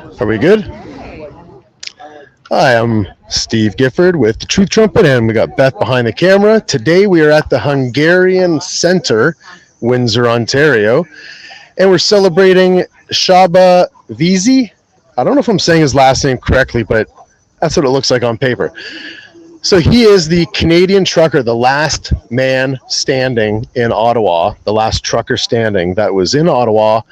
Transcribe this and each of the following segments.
Are we good? Hi, I'm Steve Gifford with the Truth Trumpet, and we got Beth behind the camera. Today we are at the Hungarian Centre, Windsor, Ontario, and we're celebrating Csaba Vizi. I don't know if I'm saying his last name correctly, but that's what it looks like on paper. So he is the Canadian trucker, the last man standing in Ottawa, the last trucker standing that was in Ottawa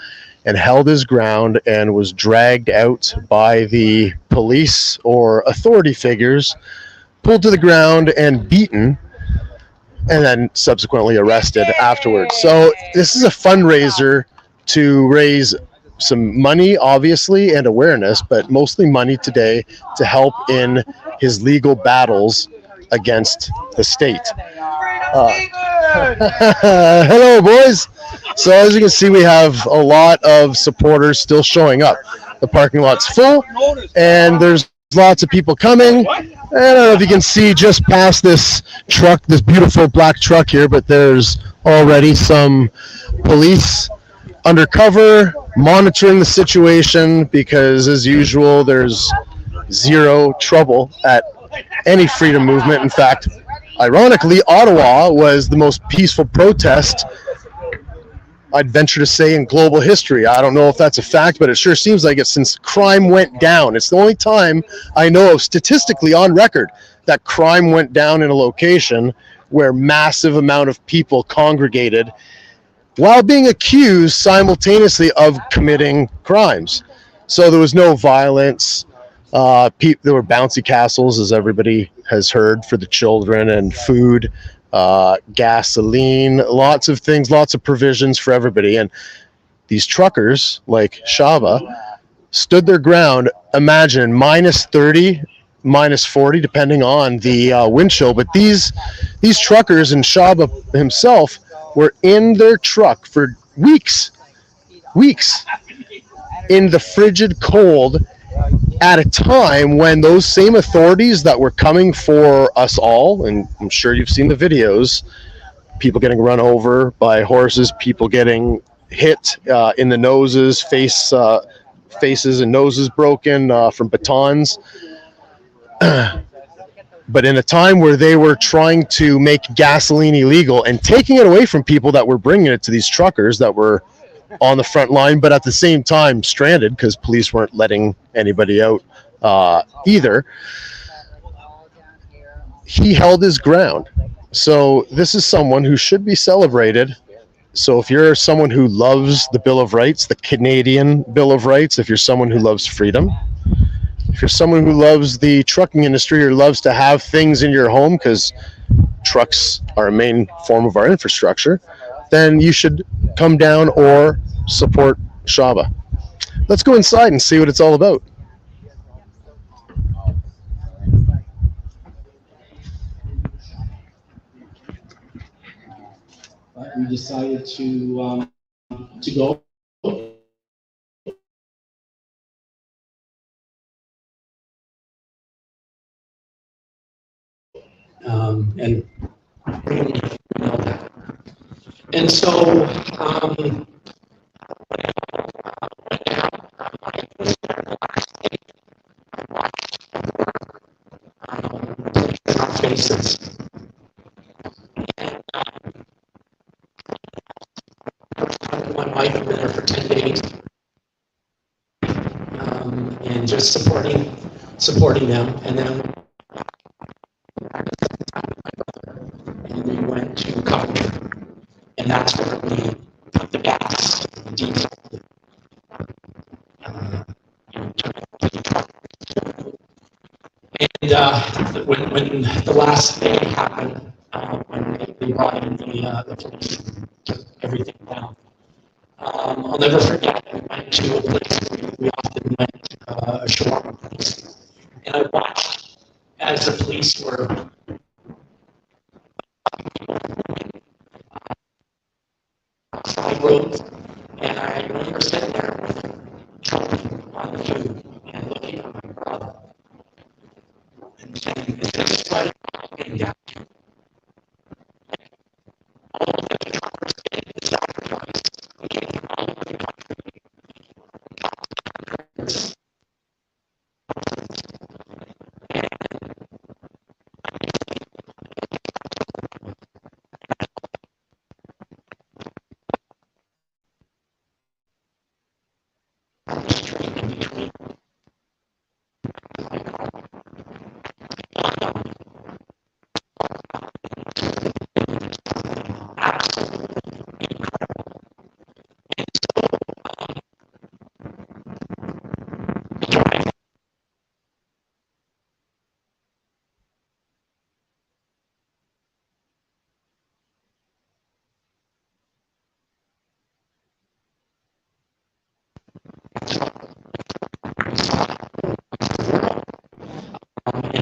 and held his ground and was dragged out by the police or authority figures, pulled to the ground and beaten, and then subsequently arrested afterwards. So this is a fundraiser to raise some money, obviously, and awareness, but mostly money today to help in his legal battles against the state. Hello, boys. So as you can see, we have a lot of supporters still showing up. The parking lot's full, and there's lots of people coming. I don't know if you can see just past this truck, this beautiful black truck here, but there's already some police undercover monitoring the situation because, as usual, there's zero trouble at any freedom movement. In fact, ironically, Ottawa was the most peaceful protest, I'd venture to say, in global history. I don't know if that's a fact, but it sure seems like it since crime went down. It's the only time I know of statistically on record that crime went down in a location where massive amount of people congregated while being accused simultaneously of committing crimes. So there was no violence. There were bouncy castles, as everybody has heard, for the children, and food, gasoline, lots of things, lots of provisions for everybody. And these truckers, like Csaba, stood their ground. Imagine minus 30, minus 40, depending on the wind chill. But these truckers and Csaba himself were in their truck for weeks in the frigid cold, at a time when those same authorities that were coming for us all, and I'm sure you've seen the videos, people getting run over by horses, people getting hit in the noses, faces and noses broken from batons. But in a time where they were trying to make gasoline illegal and taking it away from people that were bringing it to these truckers that were on the front line, but at the same time stranded because police weren't letting anybody out either, he held his ground. So this is someone who should be celebrated. So if you're someone who loves the Bill of Rights, the Canadian Bill of Rights, if you're someone who loves freedom, if you're someone who loves the trucking industry or loves to have things in your home, because trucks are a main form of our infrastructure, then you should come down or support Csaba. Let's go inside and see what it's all about. We decided to go. And you know that. And so faces. My wife had been there for 10 days, and just supporting them. And then and we went to Coventry, and that's where we put the gas, the diesel, and when the last day happened, when they brought in the police and took everything down, I'll never forget. I went to a place we often went, a shawarma place, and I watched as the police were side roads, and I remember sitting there with choking on the food and looking at my brother and saying, "Is this what I'm getting down to?" All of the truckers did the sacrifice. We came from all over the country.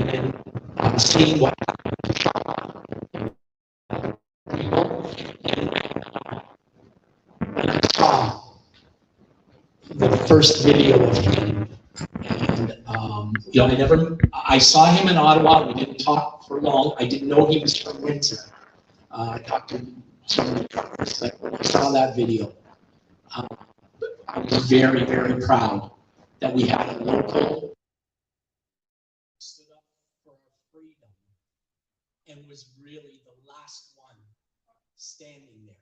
then seeing what happened to Csaba and people, and when I saw the first video of him, and you know, I saw him in Ottawa. We didn't talk for long. I didn't know he was from Windsor. I talked to some of the truckers. Like when I saw that video, I was very, very proud that we had a local stood up for our freedom and was really the last one standing there.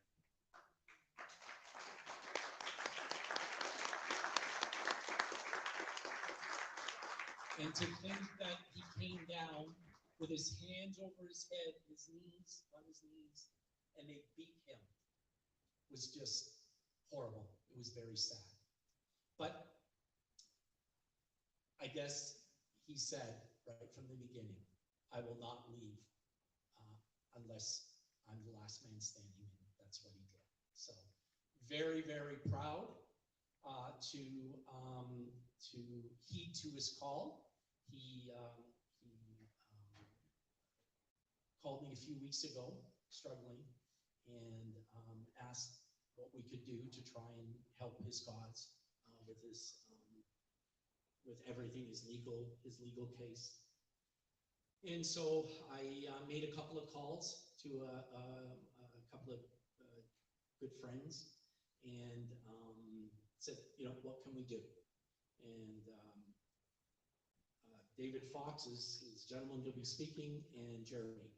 And to think that he came down with his hands over his head, his knees on his knees, and they beat him was just horrible. It was very sad. But I guess he said right from the beginning, I will not leave unless I'm the last man standing, and that's what he did. So very, very proud to heed to his call. He called me a few weeks ago, struggling, and asked what we could do to try and help his cause with his with everything, his legal case. And so I made a couple of calls to a couple of good friends, and said, you know, what can we do? And David Fox is the gentleman who'll be speaking, and Jeremy.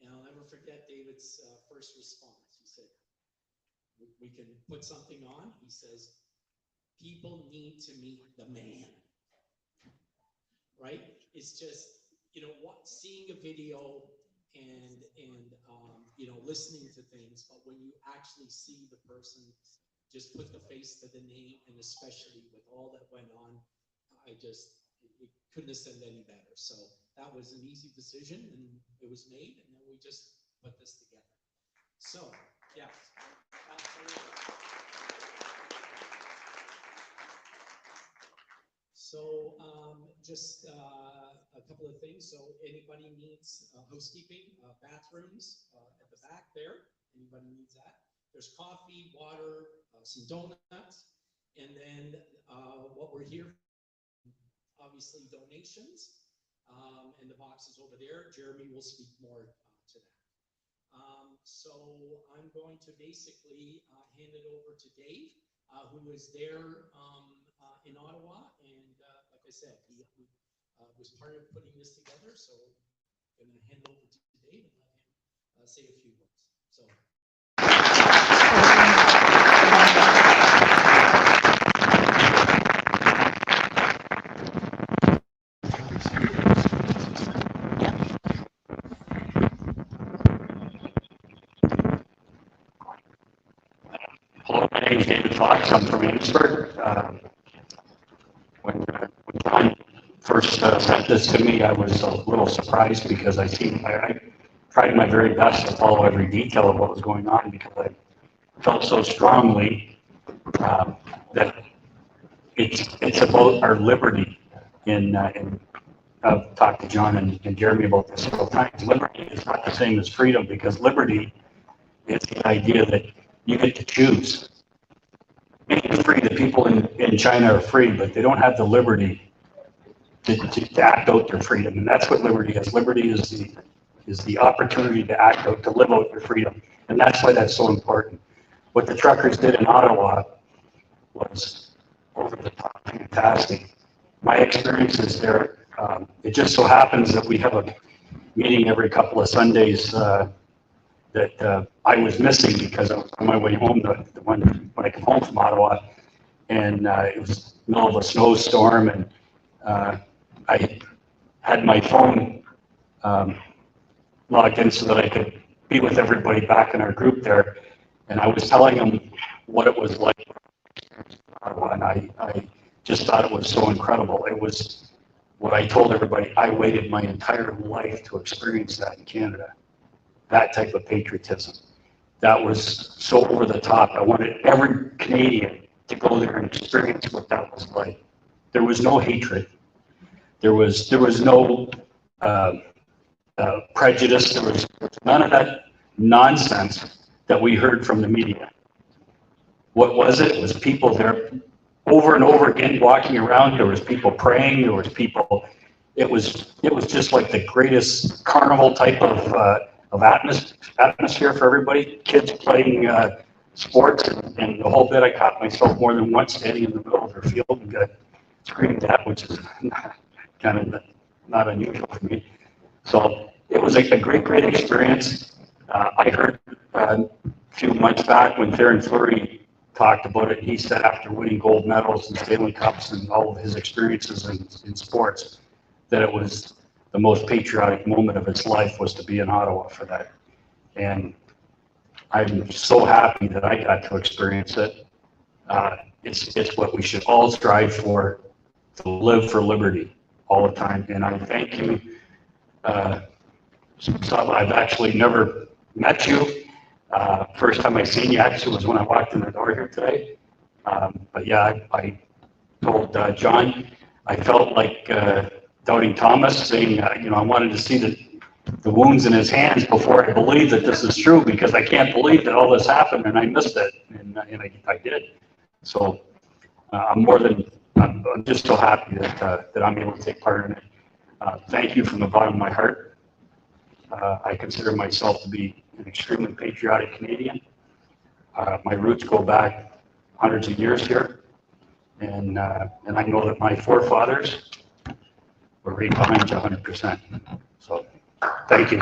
And I'll never forget David's first response. He said, we can put something on. He says, people need to meet the man. Right? It's just, you know, seeing a video and you know, listening to things, but when you actually see the person, just put the face to the name, and especially with all that went on, it couldn't have said any better. So that was an easy decision, and it was made, and then we just put this together. So, yeah, absolutely. So just a couple of things. So anybody needs housekeeping, bathrooms at the back there. Anybody needs that? There's coffee, water, some donuts, and then what we're here, obviously donations, and the boxes over there. Jeremy will speak more to that. So I'm going to basically hand it over to Dave, who was there in Ottawa, and like I said, he was part of putting this together. So I'm going to hand it over to Dave and let him say a few words. So. Hello, my name is David Fox. I'm from Amherst. When John first sent this to me, I was a little surprised because I tried my very best to follow every detail of what was going on, because I felt so strongly that it's about our liberty. I've talked to John and Jeremy about this several times. Liberty is not the same as freedom, because liberty is the idea that you get to choose. Being free, the people in China are free, but they don't have the liberty to act out their freedom, and that's what liberty is. Liberty is the opportunity to act out, to live out your freedom, and that's why that's so important. What the truckers did in Ottawa was over the top fantastic. My experiences there, it just so happens that we have a meeting every couple of Sundays that I was missing because I was on my way home when I come home from Ottawa, and it was the middle of a snowstorm, and I had my phone logged in so that I could be with everybody back in our group there, and I was telling them what it was like in Ottawa, and I just thought it was so incredible. It was what I told everybody. I waited my entire life to experience that in Canada. That type of patriotism. That was so over the top. I wanted every Canadian to go there and experience what that was like. There was no hatred. There was no prejudice. There was none of that nonsense that we heard from the media. What was it? It was people there over and over again walking around. There was people praying. There was people. It was just like the greatest carnival type of atmosphere for everybody. Kids playing sports and the whole bit. I caught myself more than once standing in the middle of their field and screamed at, which is kind of not unusual for me. So it was a great experience. I heard a few months back when Theron Fleury talked about it, he said after winning gold medals and Stanley Cups and all of his experiences in sports, that it was the most patriotic moment of his life was to be in Ottawa for that. And I'm so happy that I got to experience it. It's what we should all strive for, to live for liberty all the time. And I thank you. I've actually never met you. First time I seen you actually was when I walked in the door here today. But yeah, I told John, I felt like Doubting Thomas saying, I wanted to see the wounds in his hands before I believed that this is true, because I can't believe that all this happened and I missed it, and I did. So I'm just so happy that I'm able to take part in it. Thank you from the bottom of my heart. I consider myself to be an extremely patriotic Canadian. My roots go back hundreds of years here, and I know that my forefathers were right behind you 100%. So, thank you.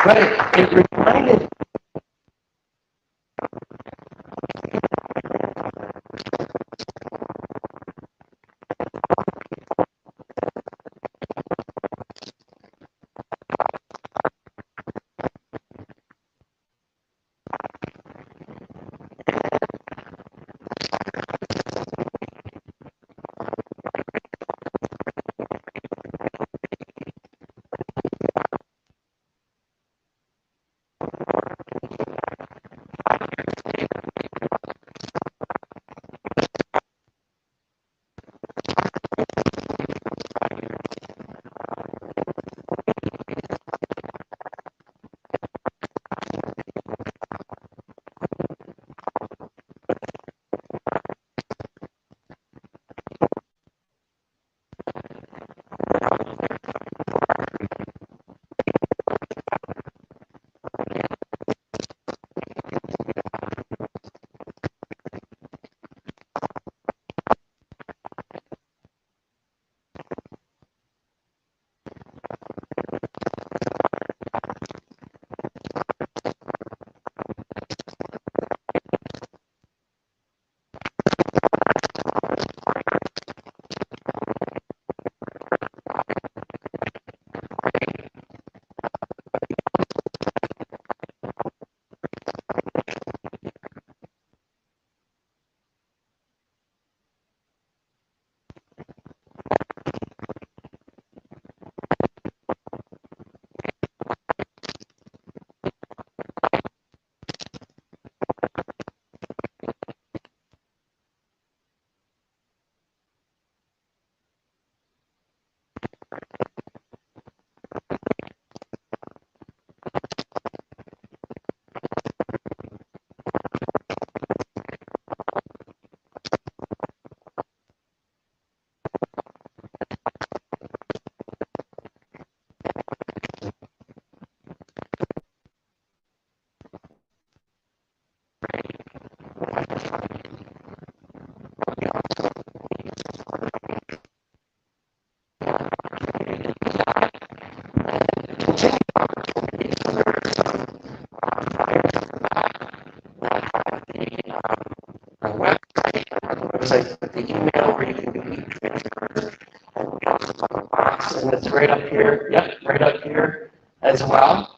But it reminded the email where you can be transferred. And we also have a box, and it's right up here. Yep, right up here as well.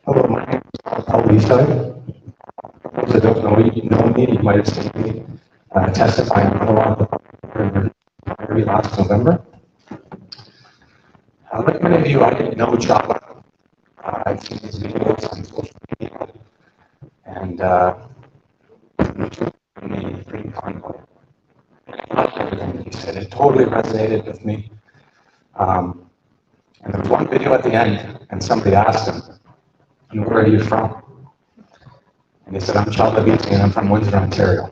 Hello, my name is Csaba Vizi. For those that don't know me, you might have seen me testify in Ottawa last November. Like many of you, I didn't know Csaba. I've seen his videos on social media, and the Freedom Convoy. I loved everything he said. It totally resonated with me. And there was one video at the end, and somebody asked him, "And where are you from?" And he said, "I'm Csaba Vizi, and I'm from Windsor, Ontario."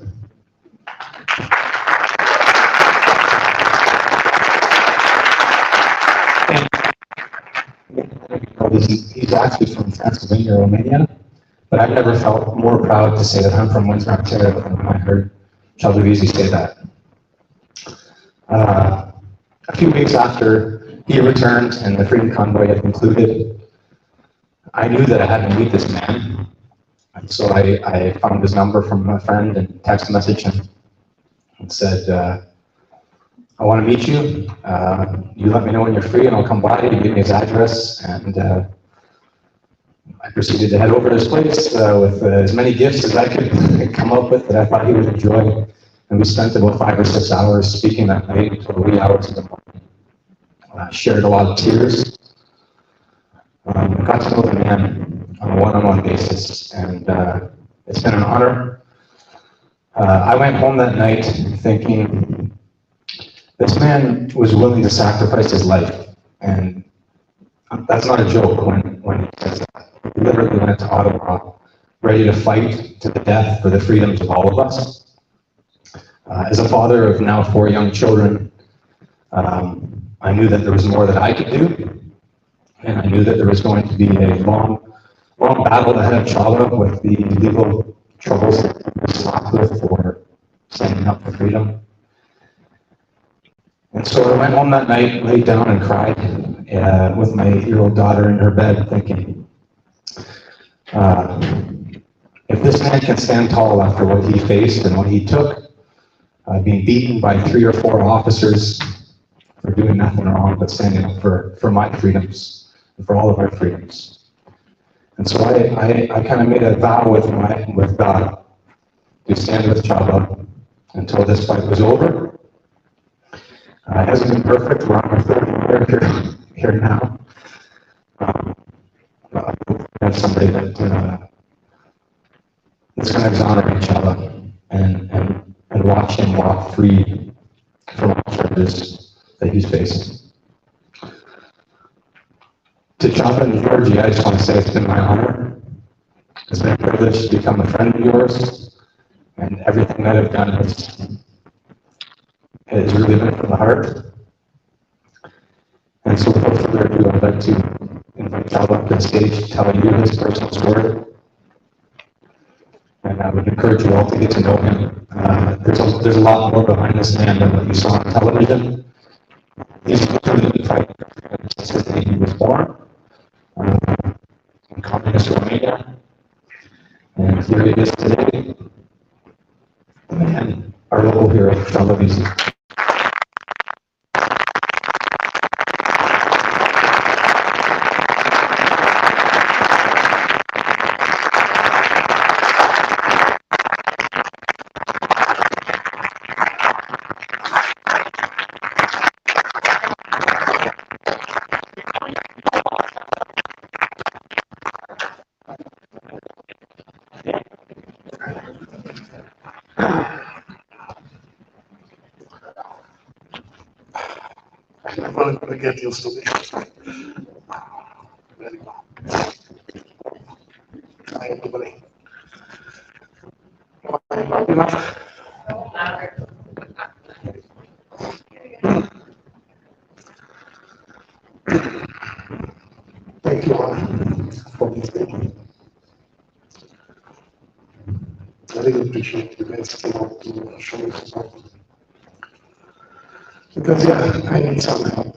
He's actually from Pennsylvania, Romania, but I've never felt more proud to say that I'm from Windsor, Ontario than when I heard Csaba Vizi say that. A few weeks after he returned and the Freedom Convoy had concluded, I knew that I had to meet this man. And so I found his number from a friend and text message him and said, "I want to meet you. You let me know when you're free and I'll come by." He gave me his address, and I proceeded to head over to his place with as many gifts as I could come up with that I thought he would enjoy. And we spent about 5 or 6 hours speaking that night until the wee hours of the morning. Shared a lot of tears. Got to know the man on a one-on-one basis, and it's been an honor. I went home that night thinking, this man was willing to sacrifice his life, and that's not a joke when he says that. He literally went to Ottawa, ready to fight to the death for the freedoms of all of us. As a father of now 4 young children, I knew that there was more that I could do, and I knew that there was going to be a long battle ahead of Csaba with the legal troubles that he was slapped with for standing up for freedom. And so I went home that night, laid down and cried with my 8-year-old daughter in her bed, thinking, if this man can stand tall after what he faced and what he took, being beaten by 3 or 4 officers for doing nothing wrong but standing up for my freedoms and for all of our freedoms. And so I kind of made a vow with God to stand with Csaba until this fight was over. It hasn't been perfect. We're on our 3rd year here now. I have somebody that's going to exonerate Csaba and watch him walk free from all charges that he's facing. To Csaba and Georgie, I just want to say it's been my honor. It's been a privilege to become a friend of yours, and everything that I've done has really been from the heart. And so without further ado, I'd like to invite Csaba up to the stage to tell you his personal story. and I would encourage you all to get to know him. There's a lot more behind this man than what you saw on television. He's literally the type since the day he was born in communist Romania, and here he is today. And our local hero, Csaba Vizi. I'm not gonna get used to this. Very good. Hi, everybody. Loud enough? Thank you all for this day. I really appreciate you guys coming out to show me support. Because yeah, I need some help.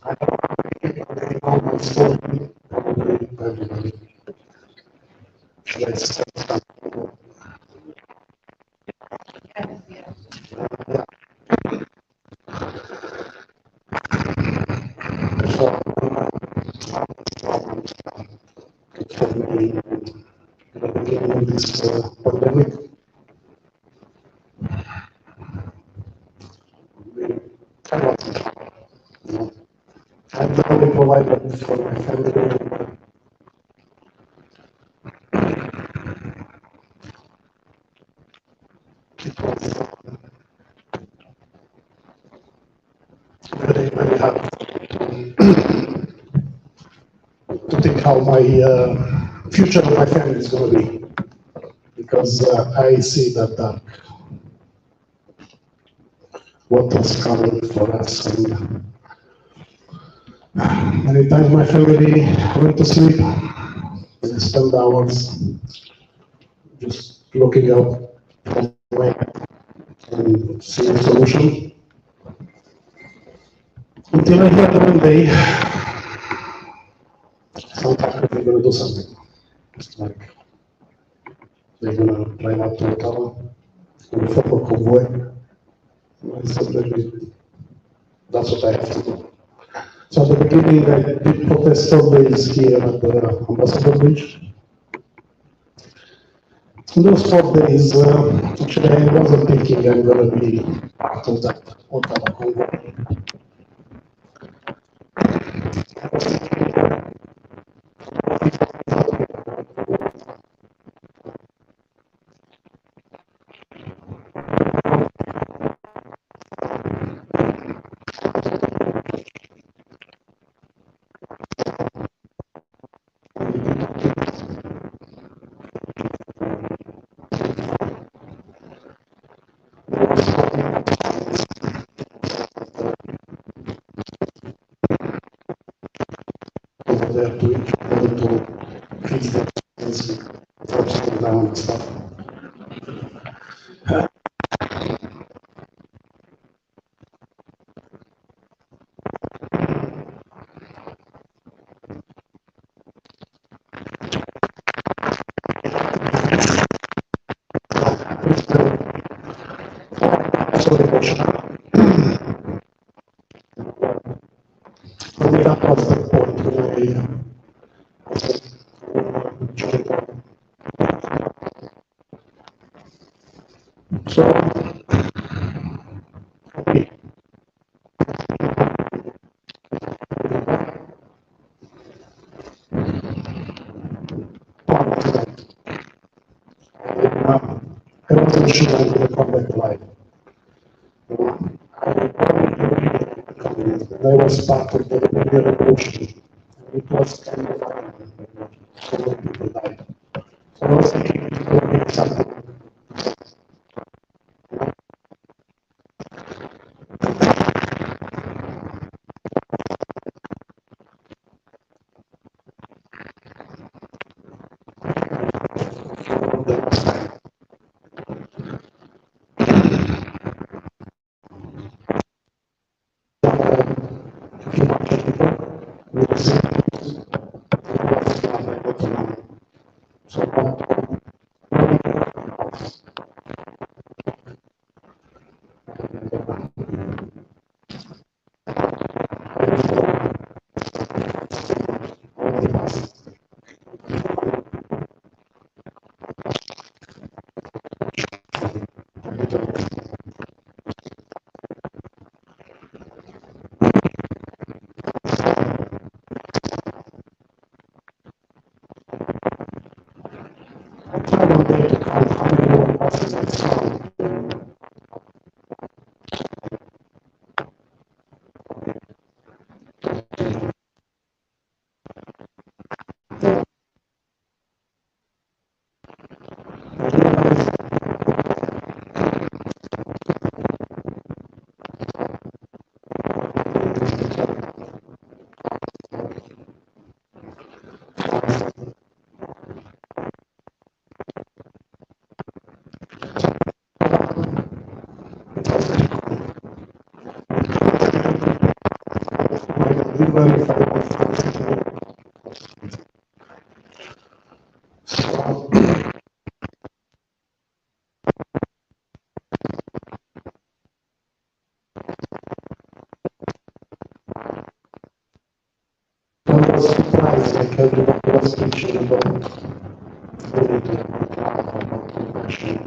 I don't know my story, probably everybody. Should I start something? So, for me, the beginning of this pandemic, I wasn't sure, you know. I'm the only provider for my family. It was very, very hard to think how my future of my family is going to be, because I see that what is coming for us, and many times my family went to sleep, they spend hours just looking out for the way and seeing a solution. Until I hear one day, sometimes they're going to do something. It's like they're going to drive out to Ottawa with a photo convoy. And I said, that's what I have to do. So at the beginning, I did protest 4 days here at the Ambassador Bridge. In those 4 days, actually, I wasn't thinking I'm going to be part of that Ottawa convoy. Over there to each other to fix the things, first down and stuff. So emotional. For me, that was the point where I said, join. So, okay. I wasn't sure I was going to come back alive. I was part of the revolution. It was kind of so many people died. So I was thinking it could be something. was teaching about really the drama about the election.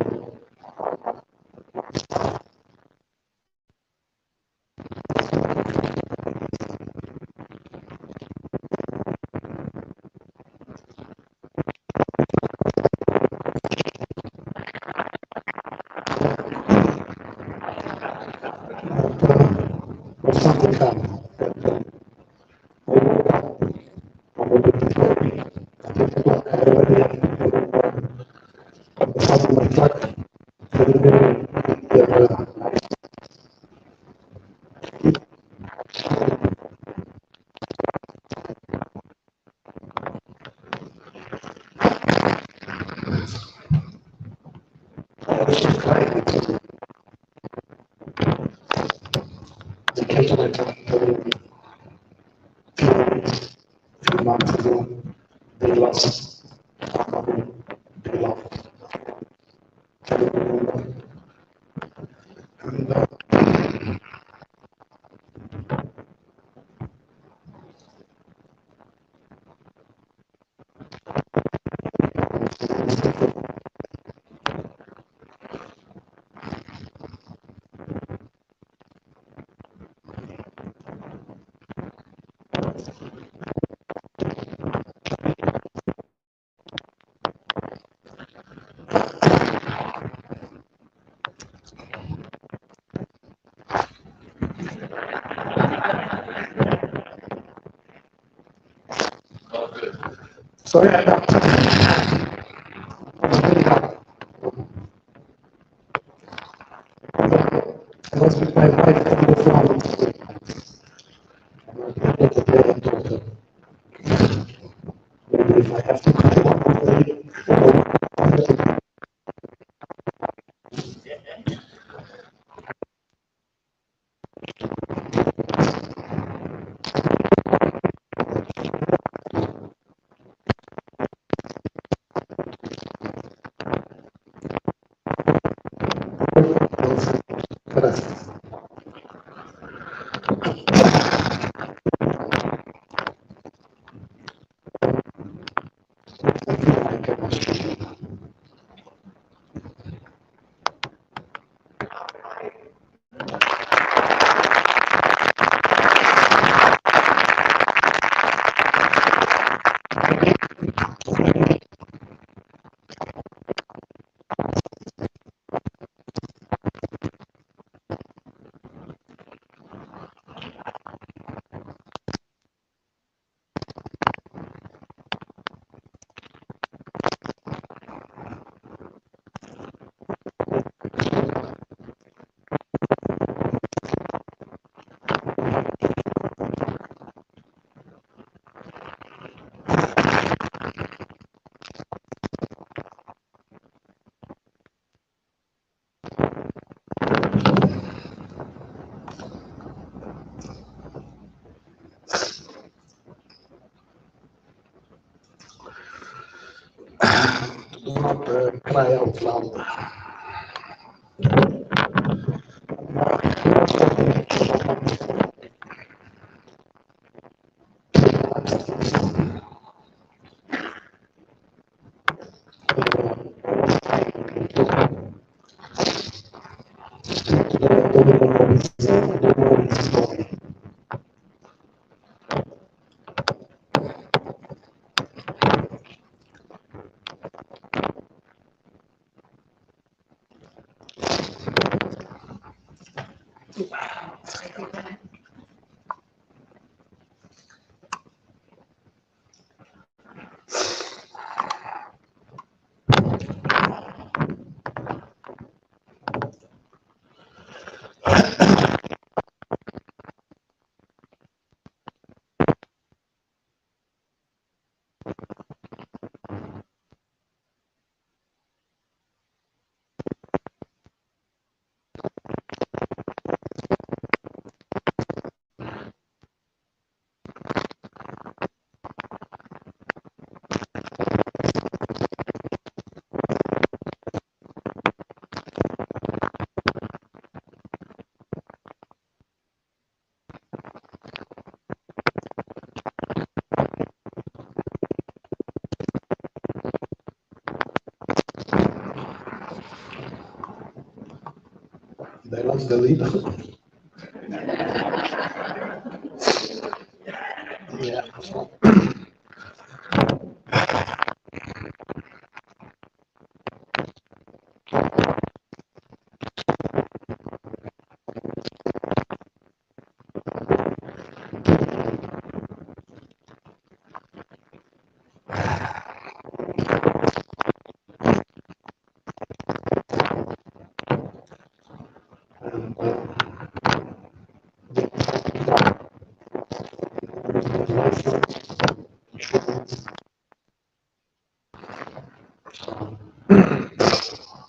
But something happened. I woke up. I woke up before 8 o'clock. I already had to go to work. At the front of my truck. I was just crying. They came to my truck telling me a few months ago they lost somebody they loved. And sorry, I was with my wife on the phone. And at the end of the day, I told her, maybe if I have to cry one more day, gracias. Thank you very much. Do not cry out loud. What's the lead? Yeah.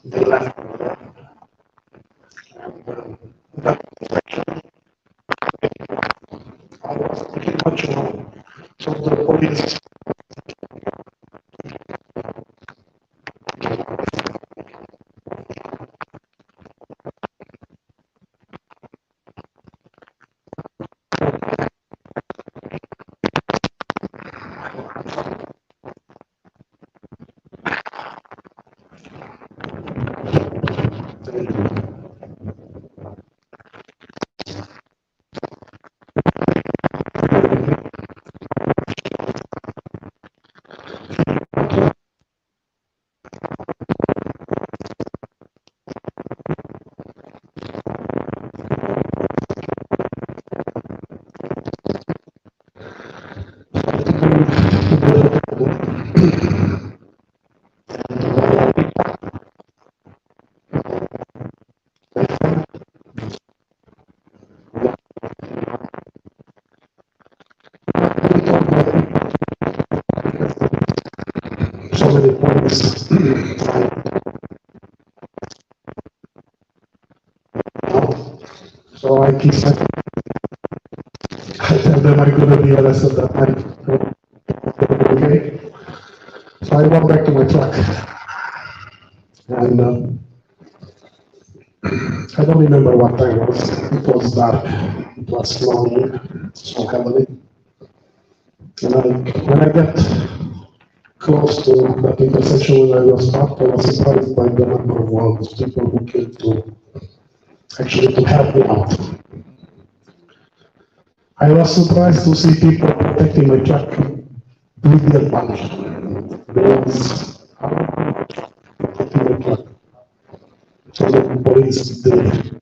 They left. That I was pretty much alone. So the police so many points. So I keep saying, I tell them I'm gonna be arrested that night. Okay? So I went back to my truck. And I don't remember what time it was. It was dark. It was snowing so heavily. And when I got close to that intersection where I was stopped, I was surprised by the number of volunteers, people who came to actually to help me out. I was surprised to see people protecting my truck with their bunch. There was protecting my truck. So the police did.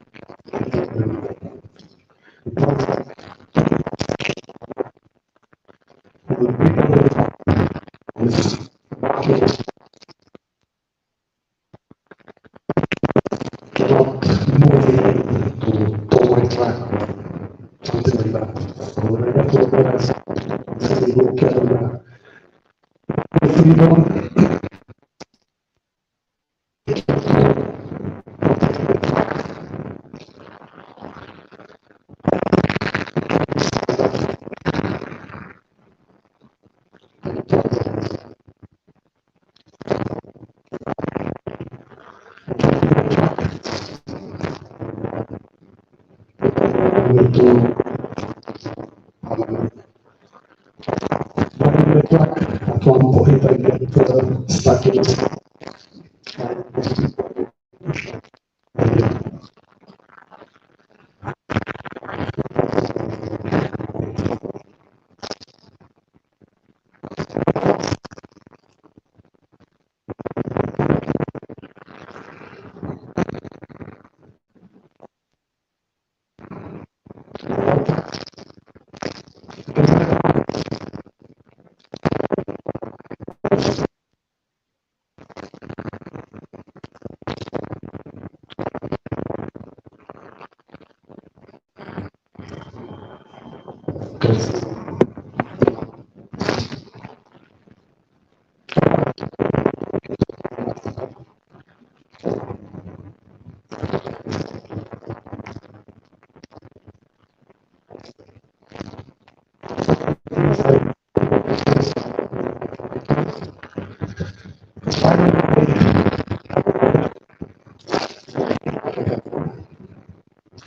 Cannot move to tow my truck or something like that. So when I got to the place, I said, "Look, freedom." Need to run the truck. At one point, I get stuck in it.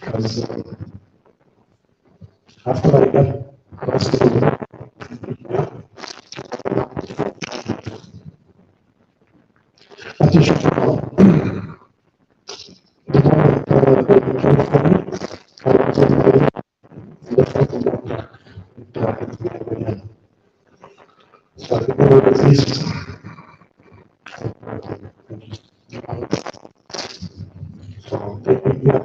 Because after I got arrested, but you should know, the moment they came So, yeah.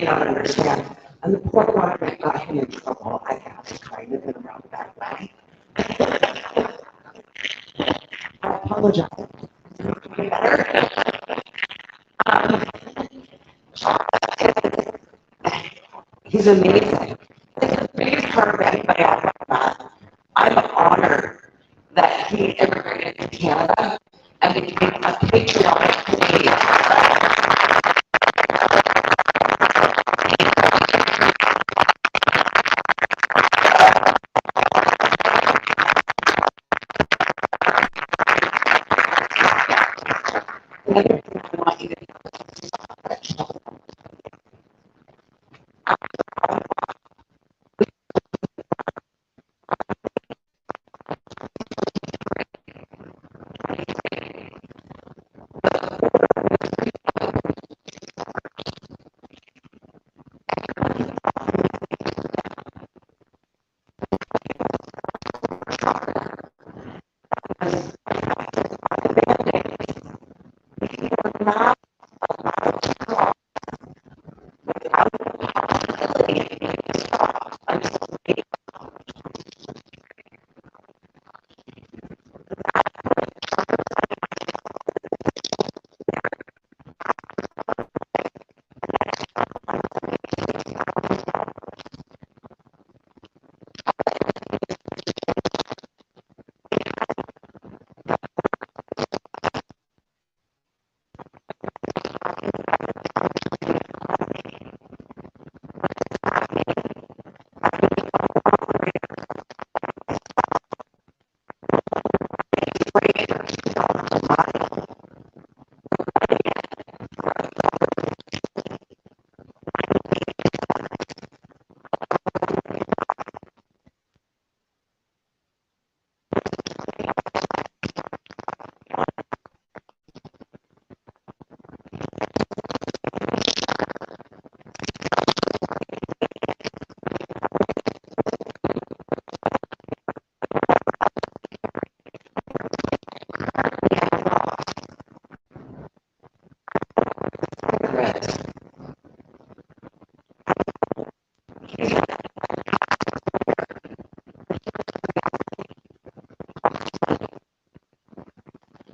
may not understand. And the poor one that got him in trouble, I guess, kind of in a roundabout way. I apologize. Better. He's amazing. It's the biggest part of anybody I've ever met. I'm honored that he immigrated to Canada and became a patriotic Canadian. The other thing I want you to know,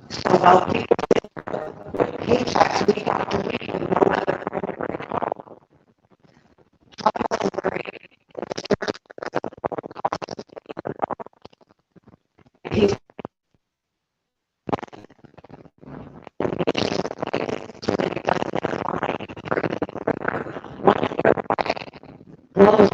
so well people with paychecks week after week and no other immigrant home. He's blows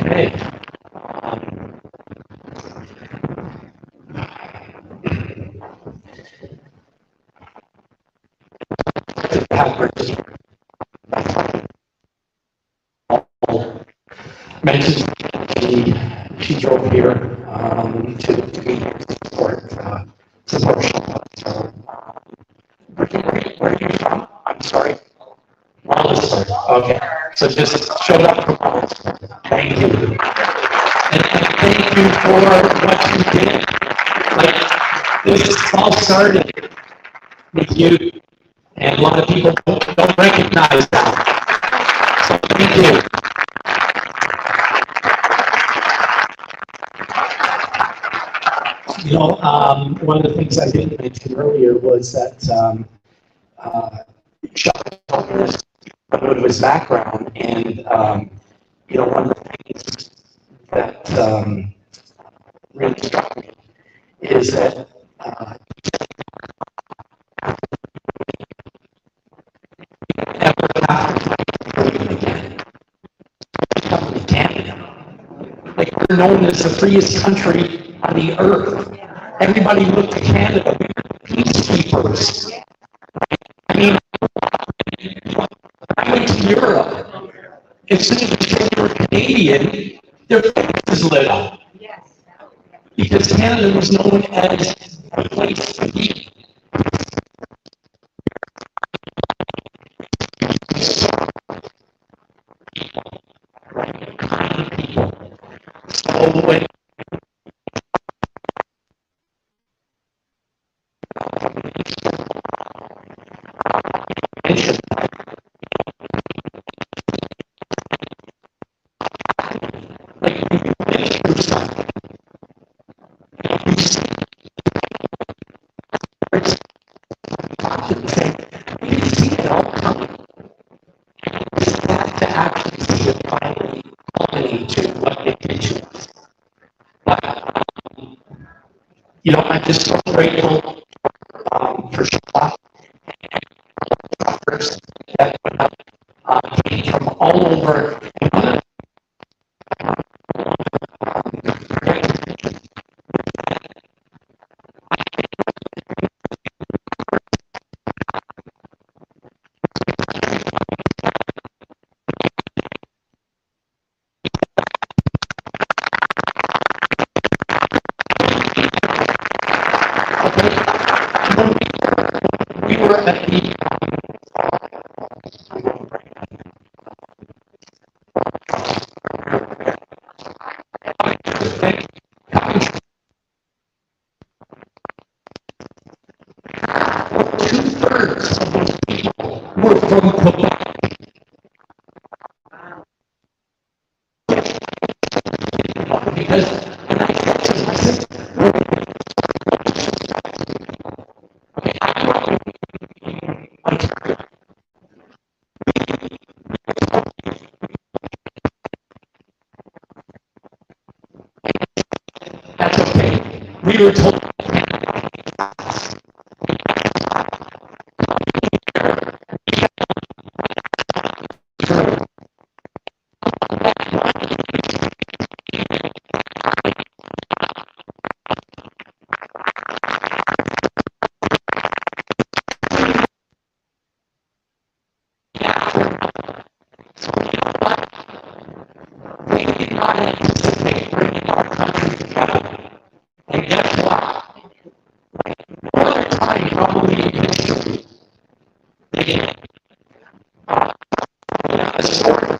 Okay. Mentioned she drove here to be here to support Csaba. So, where are you from? I'm sorry. Wallace. Okay. So just showed up for Wallace. Thank you. And thank you for what you did. Like, this all started with you, and a lot of people don't recognize that. So thank you. You know, one of the things I didn't mention earlier was that Chuck told us about his background, and you know, one of the things that really struck me is that never have to fight again. Come to Canada. Like, we're known as the freest country on the earth. Everybody looked to Canada. We were peacekeepers. I mean, I went to Europe. As soon as they were Canadian, their faces lit up. Because Canada was known as a place to be. Kind people. So when to actually see it finally culminate to what they did to us. But, you know, I'm just so grateful for Csaba that came from all over. And one of the we were at the two-thirds of those people were from Quebec. Because when I said to them, I said, okay, I grew up in Ontario. That's okay. We were told we did not anticipate bringing our country together. And guess what? No other time probably in history, they did. A story of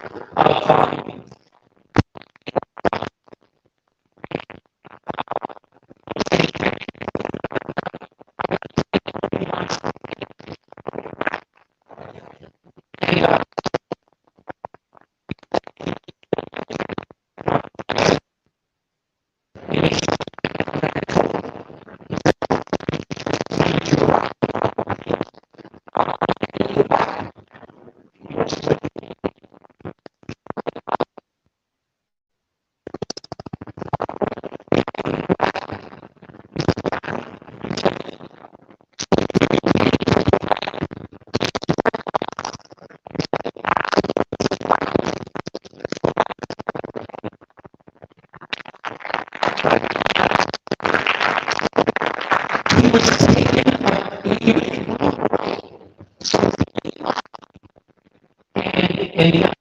And the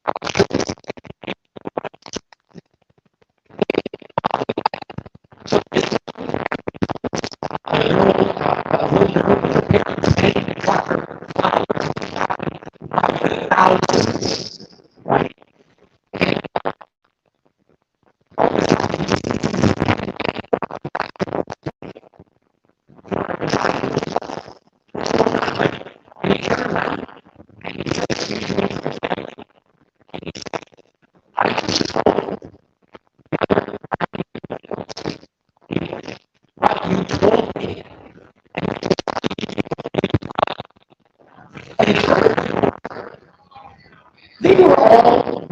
thousands, right? They were all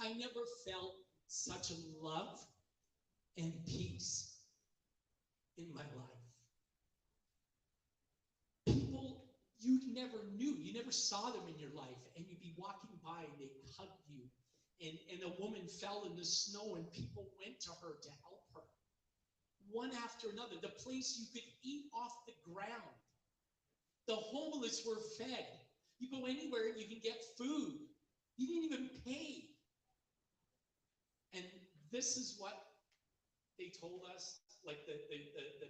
I never felt such a love and peace in my life. People you never knew, you never saw them in your life, and you'd be walking by and they'd hug you. And a woman fell in the snow and people went to her to help her. One after another, the place you could eat off the ground. The homeless were fed. You go anywhere and you can get food. You didn't even pay. And this is what they told us, like the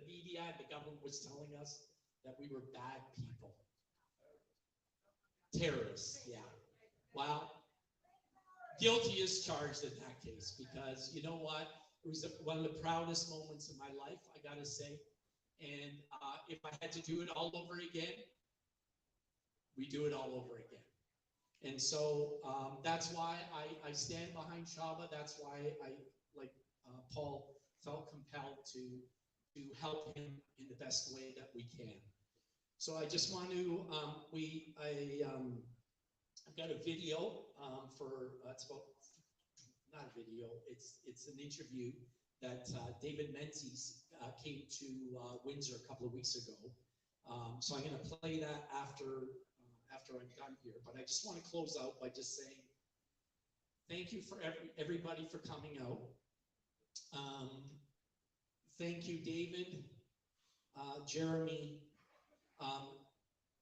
media and the government was telling us, that we were bad people. Terrorists, yeah. Well, guilty is charged in that case, because you know what? It was one of the proudest moments of my life, I gotta say. And if I had to do it all over again, we do it all over again. And so that's why I stand behind Csaba. That's why I, like Paul, felt compelled to help him in the best way that we can. So I just want to, I've got a video for, it's about, not a video, it's an interview that David Menzies came to Windsor a couple of weeks ago. So I'm going to play that after I'm done here. But I just want to close out by just saying thank you for everybody for coming out. Thank you, David, Jeremy.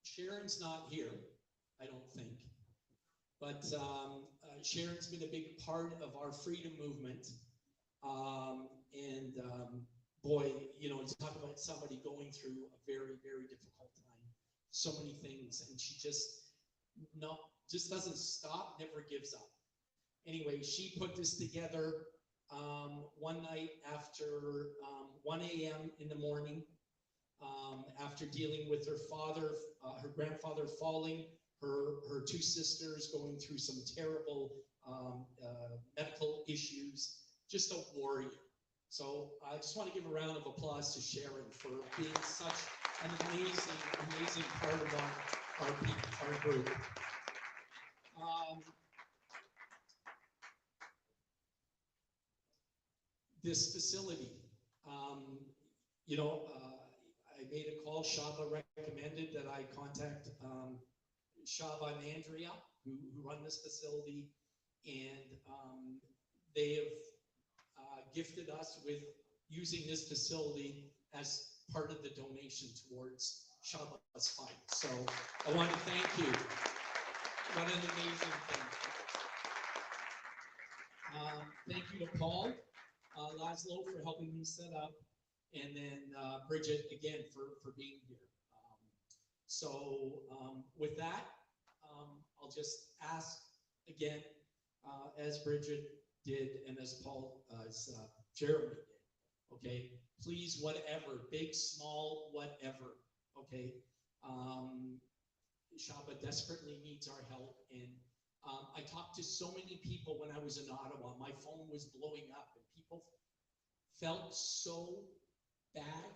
Sharon's not here, I don't think. But Sharon's been a big part of our freedom movement. Boy, you know, to talk about somebody going through a very, very difficult time, so many things, and she just doesn't stop, never gives up. Anyway, she put this together one night after 1 a.m. in the morning, after dealing with her father, her grandfather falling, her two sisters going through some terrible medical issues, just a warrior. So I just want to give a round of applause to Sharon for being such an amazing part of our group. This facility, you know, I made a call. Csaba recommended that I contact Csaba and Andrea, who run this facility, and they have gifted us with using this facility as part of the donation towards Csaba's fight. So I want to thank you. What an amazing thing. Thank you to Paul Laszlo for helping me set up, and then Bridget again for being here. So with that, I'll just ask again, as Bridget did and as Paul, as Jeremy did, okay? Please, whatever, big, small, whatever, okay? Csaba desperately needs our help, and I talked to so many people when I was in Ottawa. My phone was blowing up, and people felt so bad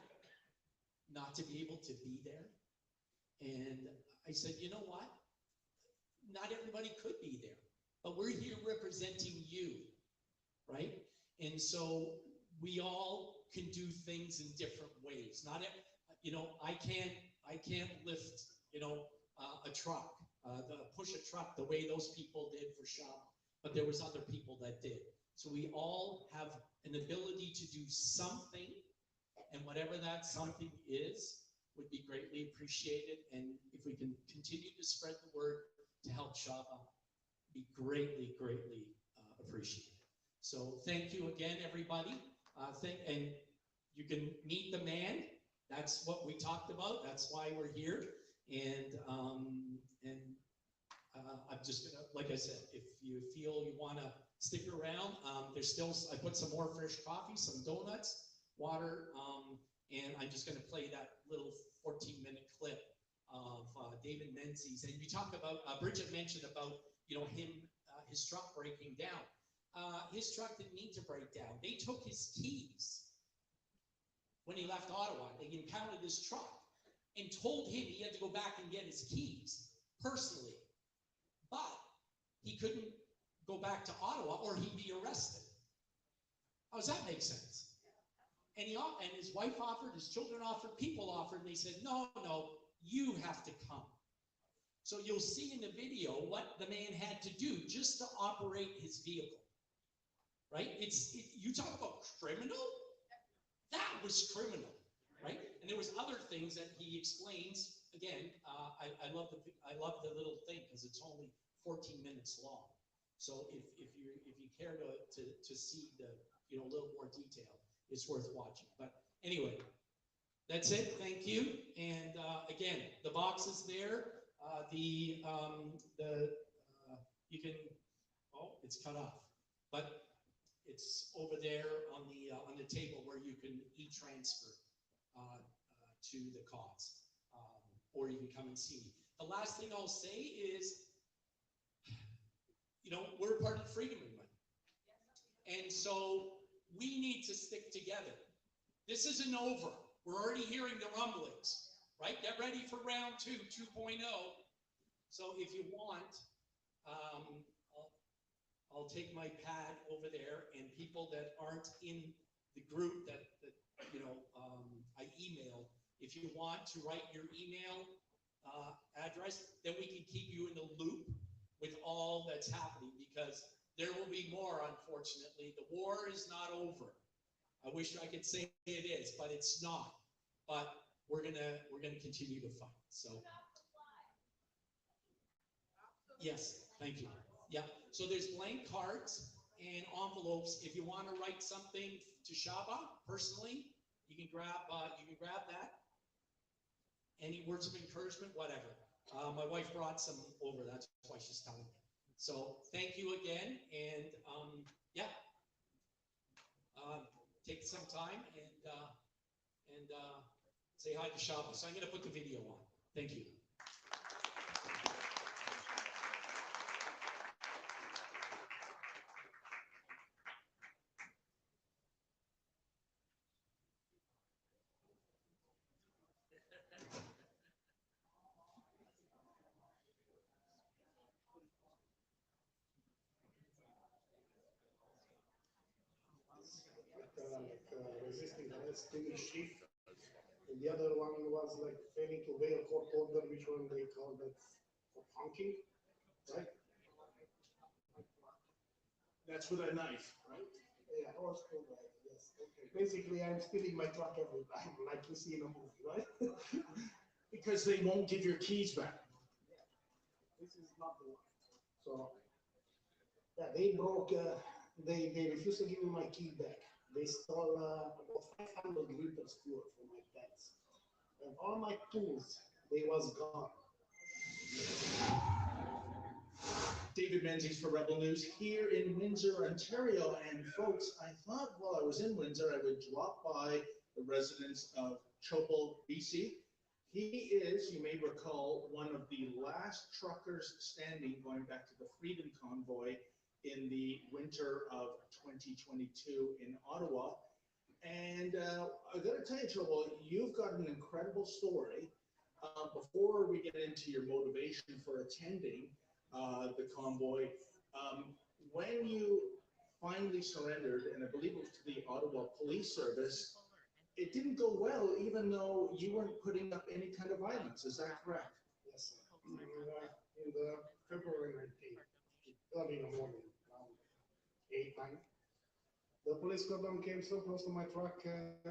not to be able to be there. And I said, you know what? Not everybody could be there, but we're here representing you, right? And so we all can do things in different ways. Not, you know, I can't lift, you know, a truck, push a truck the way those people did for Csaba, but there was other people that did. So we all have an ability to do something, and whatever that something is would be greatly appreciated. And if we can continue to spread the word to help Csaba, be greatly, greatly appreciated. So thank you again, everybody. And you can meet the man. That's what we talked about. That's why we're here. And I'm just gonna, like I said, if you feel you want to stick around, there's still, I put some more fresh coffee, some donuts, water, and I'm just gonna play that little 14-minute clip of David Menzies. And you talk about, Bridget mentioned about, you know, him, his truck breaking down. His truck didn't need to break down. They took his keys when he left Ottawa. They impounded his truck and told him he had to go back and get his keys personally. But he couldn't go back to Ottawa or he'd be arrested. How does that make sense? And his wife offered, his children offered, people offered, and they said, no, you have to come. So you'll see in the video what the man had to do just to operate his vehicle, right? You talk about criminal? That was criminal, right? And there was other things that he explains. Again, I love the little thing because it's only 14 minutes long. So if you care to see the, you know, a little more detail, it's worth watching. But anyway, that's it. Thank you. And again, the box is there. You can, oh, it's cut off, but it's over there on the table where you can e-transfer to the cause, or you can come and see me. The last thing I'll say is, you know, we're part of the Freedom Movement, and so we need to stick together. This isn't over. We're already hearing the rumblings, right? Get ready for round 2, 2.0. So if you want, I'll take my pad over there, and people that aren't in the group that you know, I emailed, if you want to write your email address, then we can keep you in the loop with all that's happening, because there will be more, unfortunately. The war is not over. I wish I could say it is, but it's not. But we're gonna continue to fight. So yes, thank you. Yeah. So there's blank cards and envelopes. If you want to write something to Csaba personally, you can grab that. Any words of encouragement, whatever. My wife brought some over. That's why she's telling me. So thank you again, and yeah, take some time and say hi to Csaba. So I'm going to put the video on. Thank you. Resisting arrest, English chief. And the other one was like failing to obey a court order, which one they call that for honking, right? That's with a knife, right? Yeah, horse pull right, yes. Okay. Basically, I'm stealing my truck every time, like you see in a movie, right? Because they won't give your keys back. This is not the one. So, yeah, they broke, they refused to give me my key back. They stole about 500 liters fuel from my pants. And all my tools They was gone. David Menzies for Rebel News here in Windsor, Ontario. And folks, I thought while I was in Windsor, I would drop by the residence of Csaba Vizi. He is, you may recall, one of the last truckers standing going back to the Freedom Convoy in the winter of 2022 in Ottawa. And I got to tell you, Csaba, you've got an incredible story. Before we get into your motivation for attending the convoy, when you finally surrendered, and I believe it was to the Ottawa Police Service, it didn't go well, even though you weren't putting up any kind of violence. Is that correct? Yes, sir. In the February 19th, early in the morning, around 8, 9, the police cordon came so close to my truck, it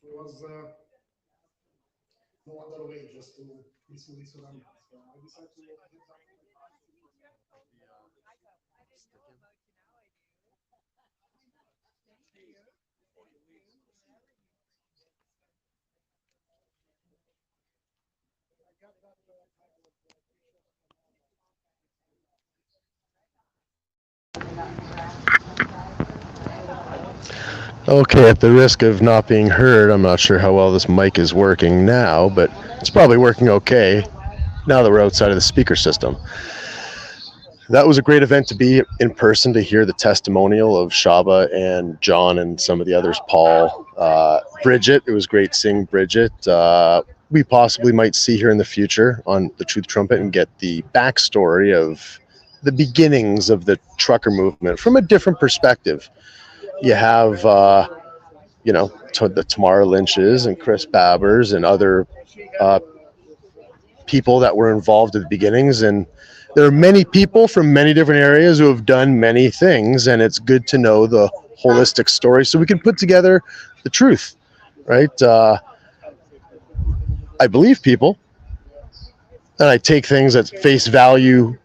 was no other way just to peacefully surrender. So I decided to head down. Okay, at the risk of not being heard, I'm not sure how well this mic is working now, but it's probably working okay now that we're outside of the speaker system. That was a great event to be in person, to hear the testimonial of Csaba and John and some of the others, Paul, Bridget. It was great seeing Bridget. We possibly might see her in the future on the Truth Trumpet and get the backstory of the beginnings of the trucker movement from a different perspective. You have, the Tamara Lynches and Chris Babbers and other people that were involved at the beginnings. And there are many people from many different areas who have done many things. And it's good to know the holistic story so we can put together the truth, right? I believe people, and I take things at face value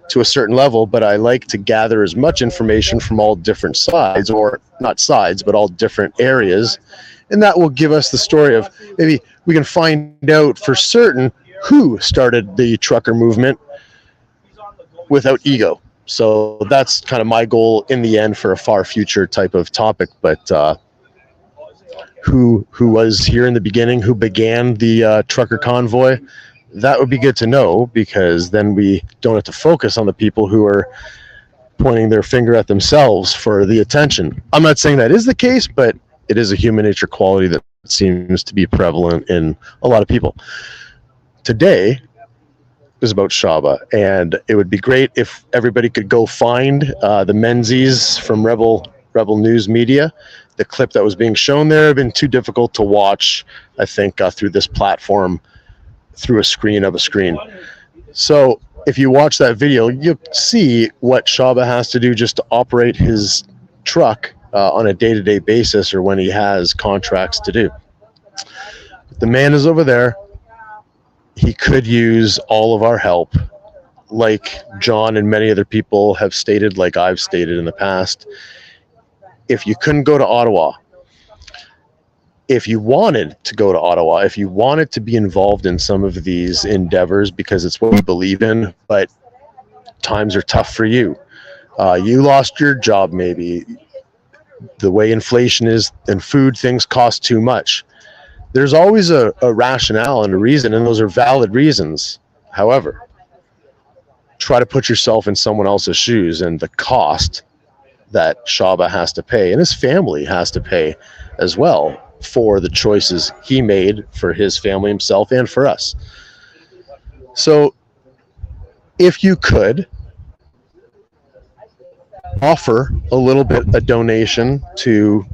to a certain level, but I like to gather as much information from all different sides, or not sides, but all different areas. And that will give us the story of, maybe we can find out for certain who started the trucker movement without ego. So that's kind of my goal in the end for a far future type of topic. But who was here in the beginning, who began the trucker convoy, that would be good to know, because then we don't have to focus on the people who are pointing their finger at themselves for the attention. I'm not saying that is the case, but it is a human nature quality that seems to be prevalent in a lot of people. Today is about Csaba, and it would be great if everybody could go find the Menzies from Rebel News Media. The clip that was being shown there had been too difficult to watch, I think, through this platform, through a screen of a screen. So if you watch that video, you'll see what Csaba has to do just to operate his truck on a day-to-day basis, or when he has contracts to do. The man is over there. He could use all of our help, like John and many other people have stated, like I've stated in the past. If you couldn't go to Ottawa, if you wanted to go to Ottawa, if you wanted to be involved in some of these endeavors because it's what we believe in, but times are tough for you. You lost your job, maybe. The way inflation is and food, things cost too much. There's always a rationale and a reason, and those are valid reasons. However, try to put yourself in someone else's shoes and the cost that Csaba has to pay, and his family has to pay as well, for the choices he made for his family, himself, and for us. So if you could offer a little bit, a donation to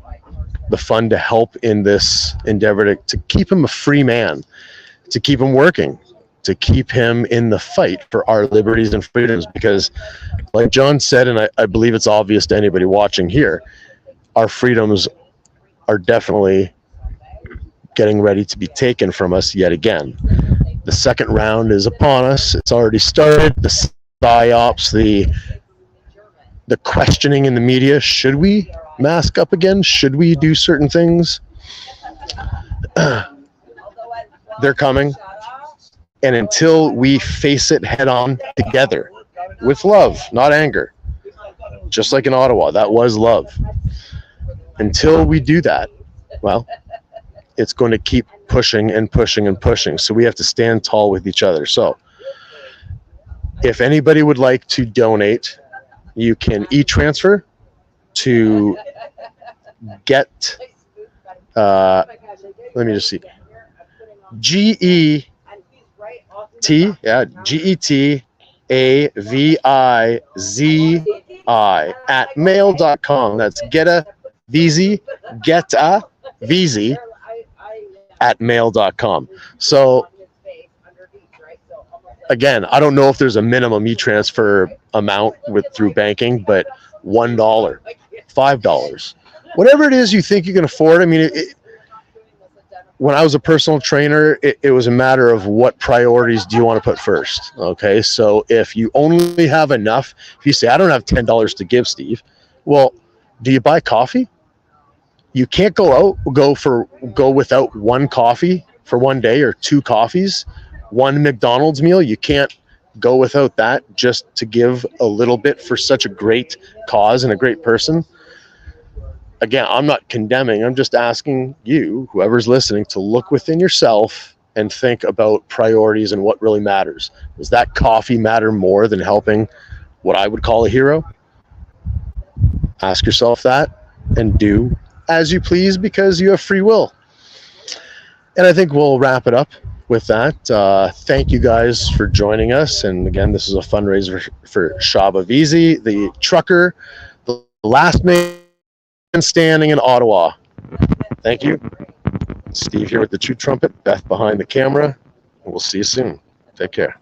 the fund to help in this endeavor to keep him a free man, to keep him working, to keep him in the fight for our liberties and freedoms. Because like John said, and I believe it's obvious to anybody watching here, our freedoms are definitely getting ready to be taken from us yet again. The second round is upon us. It's already started. The psyops, the questioning in the media. Should we mask up again? Should we do certain things? They're coming. And until we face it head on together with love, not anger, just like in Ottawa, that was love. Until we do that, well, it's going to keep pushing and pushing and pushing. So we have to stand tall with each other. So if anybody would like to donate, you can e-transfer to get, let me just see, G-E-T, yeah, G-E-T-A-V-I-Z-I at mail.com. That's Geta Vizi, Geta Vizi at mail.com. So again, I don't know if there's a minimum e-transfer amount through banking, but $1, $5, whatever it is you think you can afford. I mean, when I was a personal trainer, it was a matter of what priorities do you want to put first. Okay, so if you only have enough, if you say, I don't have $10 to give, Steve, well, do you buy coffee? You can't go without one coffee for one day, or two coffees, one McDonald's meal. You can't go without that just to give a little bit for such a great cause and a great person. Again, I'm not condemning. I'm just asking you, whoever's listening, to look within yourself and think about priorities and what really matters. Does that coffee matter more than helping what I would call a hero? Ask yourself that and do as you please, because you have free will. And I think we'll wrap it up with that. Thank you guys for joining us. And again, this is a fundraiser for Csaba Vizi, the trucker, the last man standing in Ottawa. Thank you. Steve here with the True Trumpet, Beth behind the camera, and we'll see you soon. Take care.